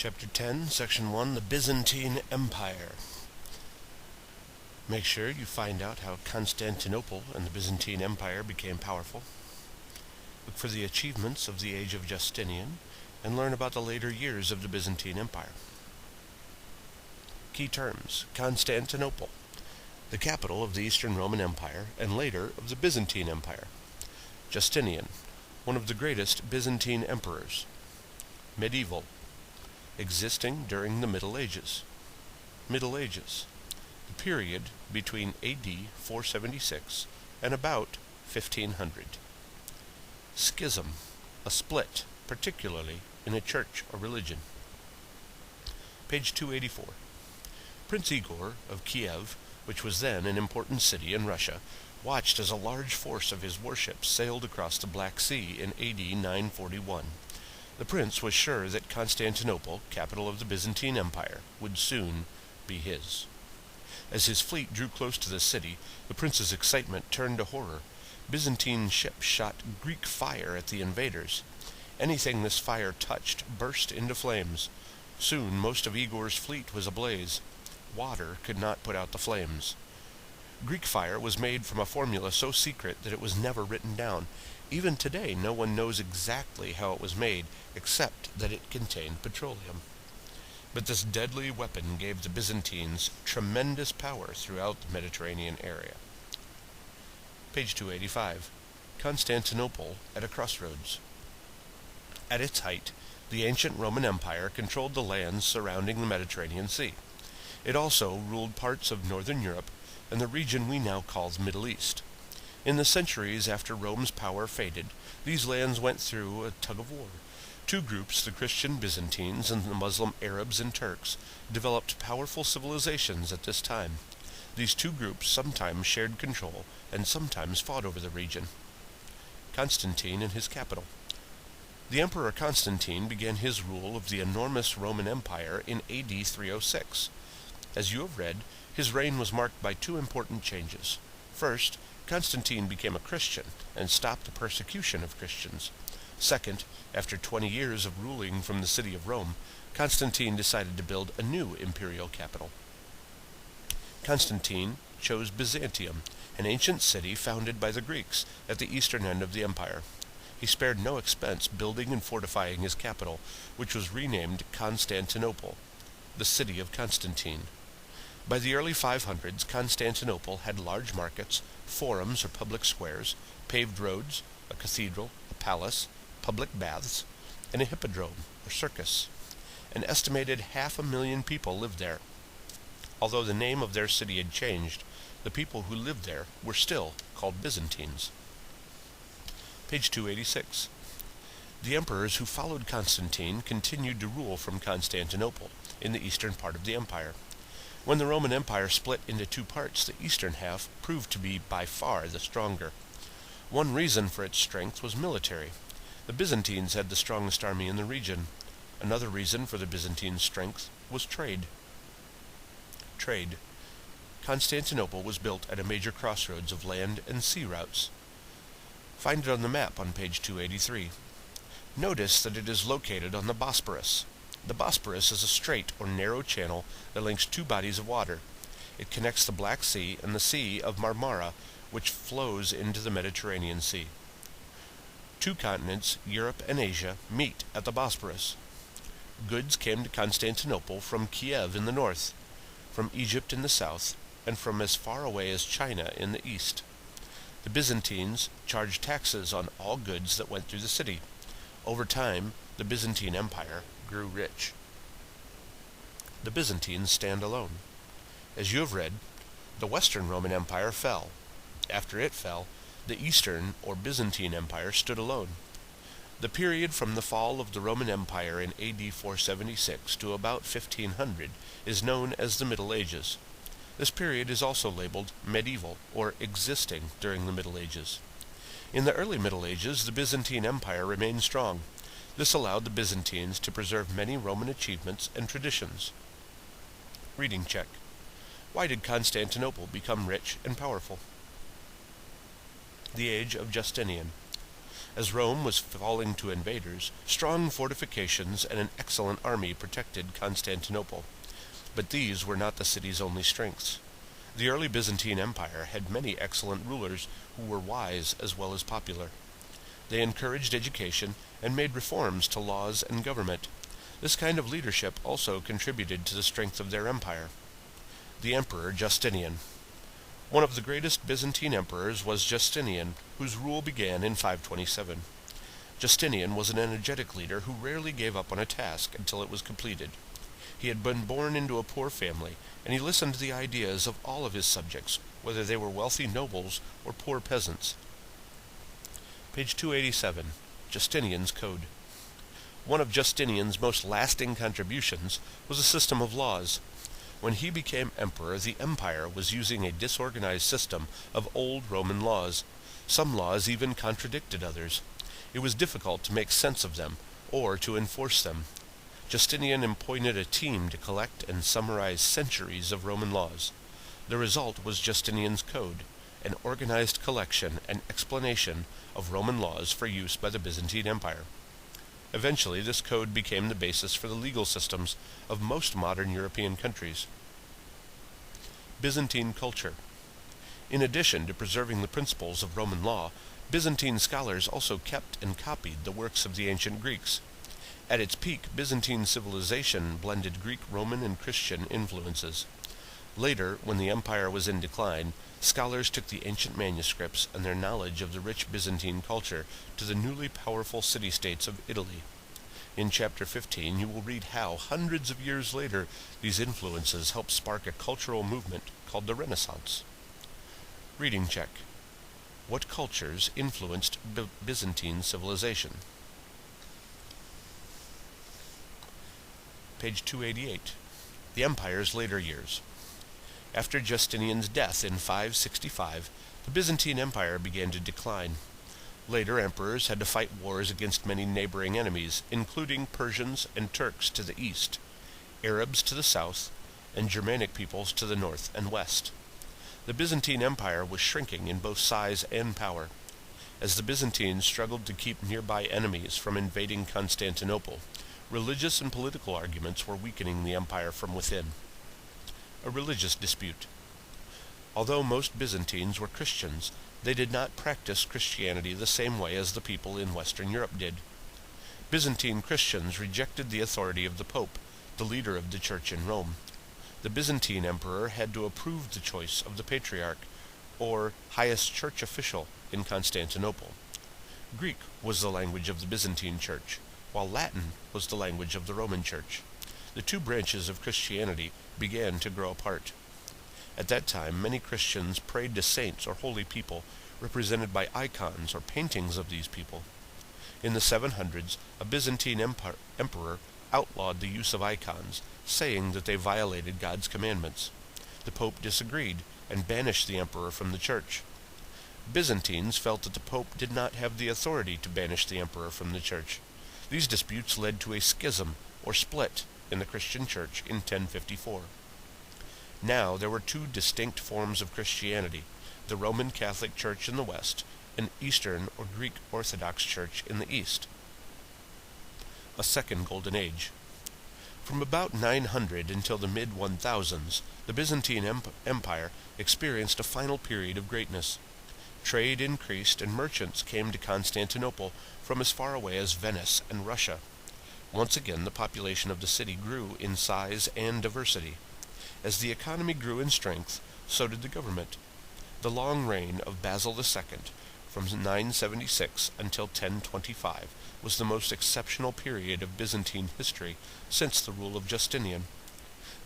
Chapter 10, Section 1, the Byzantine Empire. Make sure you find out how Constantinople and the Byzantine Empire became powerful. Look for the achievements of the age of Justinian, and learn about the later years of the Byzantine Empire. Key terms: Constantinople, the capital of the Eastern Roman Empire, and later of the Byzantine Empire. Justinian, one of the greatest Byzantine emperors. Medieval, existing during the Middle Ages. Middle Ages, the period between A.D. 476 and about 1500. Schism, a split, particularly in a church or religion. Page 284. Prince Igor of Kiev, which was then an important city in Russia, watched as a large force of his warships sailed across the Black Sea in A.D. 941. The prince was sure that Constantinople, capital of the Byzantine Empire, would soon be his. As his fleet drew close to the city, the prince's excitement turned to horror. Byzantine ships shot Greek fire at the invaders. Anything this fire touched burst into flames. Soon most of Igor's fleet was ablaze. Water could not put out the flames. Greek fire was made from a formula so secret that it was never written down. Even today, no one knows exactly how it was made, except that it contained petroleum. But this deadly weapon gave the Byzantines tremendous power throughout the Mediterranean area. Page 285. Constantinople at a crossroads. At its height, the ancient Roman Empire controlled the lands surrounding the Mediterranean Sea. It also ruled parts of northern Europe and the region we now call the Middle East. In the centuries after Rome's power faded, these lands went through a tug-of-war. Two groups, the Christian Byzantines and the Muslim Arabs and Turks, developed powerful civilizations at this time. These two groups sometimes shared control and sometimes fought over the region. Constantine and his capital. The Emperor Constantine began his rule of the enormous Roman Empire in A.D. 306. As you have read, his reign was marked by two important changes. First, Constantine became a Christian and stopped the persecution of Christians. Second, after 20 years of ruling from the city of Rome, Constantine decided to build a new imperial capital. Constantine chose Byzantium, an ancient city founded by the Greeks at the eastern end of the empire. He spared no expense building and fortifying his capital, which was renamed Constantinople, the city of Constantine. By the early 500s, Constantinople had large markets, forums or public squares, paved roads, a cathedral, a palace, public baths, and a hippodrome or circus. An estimated 500,000 people lived there. Although the name of their city had changed, the people who lived there were still called Byzantines. Page 286. The emperors who followed Constantine continued to rule from Constantinople, in the eastern part of the empire. When the Roman Empire split into two parts, the eastern half proved to be by far the stronger. One reason for its strength was military. The Byzantines had the strongest army in the region. Another reason for the Byzantine strength was trade. Constantinople was built at a major crossroads of land and sea routes. Find it on the map on page 283. Notice that it is located on the Bosporus. The Bosporus is a straight or narrow channel that links two bodies of water. It connects the Black Sea and the Sea of Marmara, which flows into the Mediterranean Sea. Two continents, Europe and Asia, meet at the Bosporus. Goods came to Constantinople from Kiev in the north, from Egypt in the south, and from as far away as China in the east. The Byzantines charged taxes on all goods that went through the city. Over time, the Byzantine Empire grew rich. The Byzantines stand alone. As you have read, the Western Roman Empire fell. After it fell, the Eastern or Byzantine Empire stood alone. The period from the fall of the Roman Empire in A.D. 476 to about 1500 is known as the Middle Ages. This period is also labeled medieval or existing during the Middle Ages. In the early Middle Ages, the Byzantine Empire remained strong. This allowed the Byzantines to preserve many Roman achievements and traditions. Reading check. Why did Constantinople become rich and powerful? The age of Justinian. As Rome was falling to invaders, strong fortifications and an excellent army protected Constantinople. But these were not the city's only strengths. The early Byzantine Empire had many excellent rulers who were wise as well as popular. They encouraged education and made reforms to laws and government. This kind of leadership also contributed to the strength of their empire. The Emperor Justinian. One of the greatest Byzantine emperors was Justinian, whose rule began in 527. Justinian was an energetic leader who rarely gave up on a task until it was completed. He had been born into a poor family, and he listened to the ideas of all of his subjects, whether they were wealthy nobles or poor peasants. Page 287. Justinian's Code. One of Justinian's most lasting contributions was a system of laws. When he became emperor, the empire was using a disorganized system of old Roman laws. Some laws even contradicted others. It was difficult to make sense of them, or to enforce them. Justinian appointed a team to collect and summarize centuries of Roman laws. The result was Justinian's Code, an organized collection and explanation of Roman laws for use by the Byzantine Empire. Eventually, this code became the basis for the legal systems of most modern European countries. Byzantine culture. In addition to preserving the principles of Roman law, Byzantine scholars also kept and copied the works of the ancient Greeks. At its peak, Byzantine civilization blended Greek, Roman, and Christian influences. Later, when the empire was in decline, scholars took the ancient manuscripts and their knowledge of the rich Byzantine culture to the newly powerful city-states of Italy. In Chapter 15, you will read how, hundreds of years later, these influences helped spark a cultural movement called the Renaissance. Reading check. What cultures influenced Byzantine civilization? Page 288. The empire's later years. After Justinian's death in 565, the Byzantine Empire began to decline. Later emperors had to fight wars against many neighboring enemies, including Persians and Turks to the east, Arabs to the south, and Germanic peoples to the north and west. The Byzantine Empire was shrinking in both size and power. As the Byzantines struggled to keep nearby enemies from invading Constantinople, religious and political arguments were weakening the empire from within. A religious dispute. Although most Byzantines were Christians, they did not practice Christianity the same way as the people in Western Europe did. Byzantine Christians rejected the authority of the Pope, the leader of the church in Rome. The Byzantine emperor had to approve the choice of the patriarch, or highest church official, in Constantinople. Greek was the language of the Byzantine church, while Latin was the language of the Roman church. The two branches of Christianity began to grow apart. At that time, many Christians prayed to saints or holy people, represented by icons or paintings of these people. In the 700s, a Byzantine emperor outlawed the use of icons, saying that they violated God's commandments. The Pope disagreed and banished the emperor from the church. Byzantines felt that the Pope did not have the authority to banish the emperor from the church. These disputes led to a schism, or split, in the Christian church in 1054. Now there were two distinct forms of Christianity, the Roman Catholic Church in the west, and Eastern or Greek Orthodox Church in the east. A second golden age. From about 900 until the mid-1000s, the Byzantine Empire experienced a final period of greatness. Trade increased and merchants came to Constantinople from as far away as Venice and Russia. Once again, the population of the city grew in size and diversity. As the economy grew in strength, so did the government. The long reign of Basil II, from 976 until 1025, was the most exceptional period of Byzantine history since the rule of Justinian.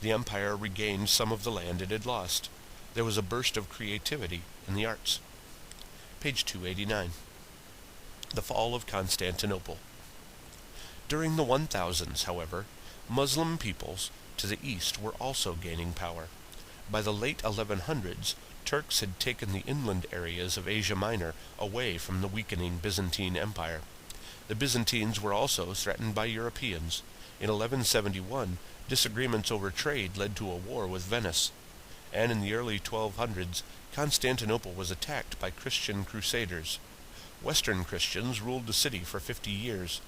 The empire regained some of the land it had lost. There was a burst of creativity in the arts. Page 289. The fall of Constantinople. During the 1000s, however, Muslim peoples to the east were also gaining power. By the late 1100s, Turks had taken the inland areas of Asia Minor away from the weakening Byzantine Empire. The Byzantines were also threatened by Europeans. In 1171, disagreements over trade led to a war with Venice. And in the early 1200s, Constantinople was attacked by Christian crusaders. Western Christians ruled the city for 50 years.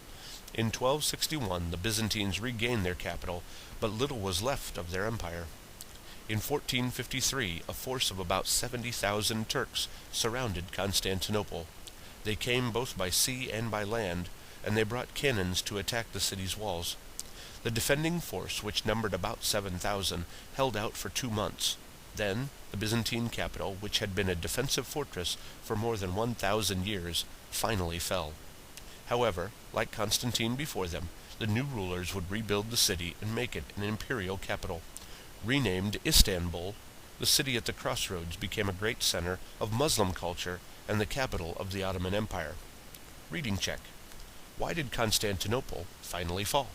In 1261 the Byzantines regained their capital, but little was left of their empire. In 1453 a force of about 70,000 Turks surrounded Constantinople. They came both by sea and by land, and they brought cannons to attack the city's walls. The defending force, which numbered about 7,000, held out for 2 months. Then the Byzantine capital, which had been a defensive fortress for more than 1,000 years, finally fell. However, like Constantine before them, the new rulers would rebuild the city and make it an imperial capital. Renamed Istanbul, the city at the crossroads became a great center of Muslim culture and the capital of the Ottoman Empire. Reading check. Why did Constantinople finally fall?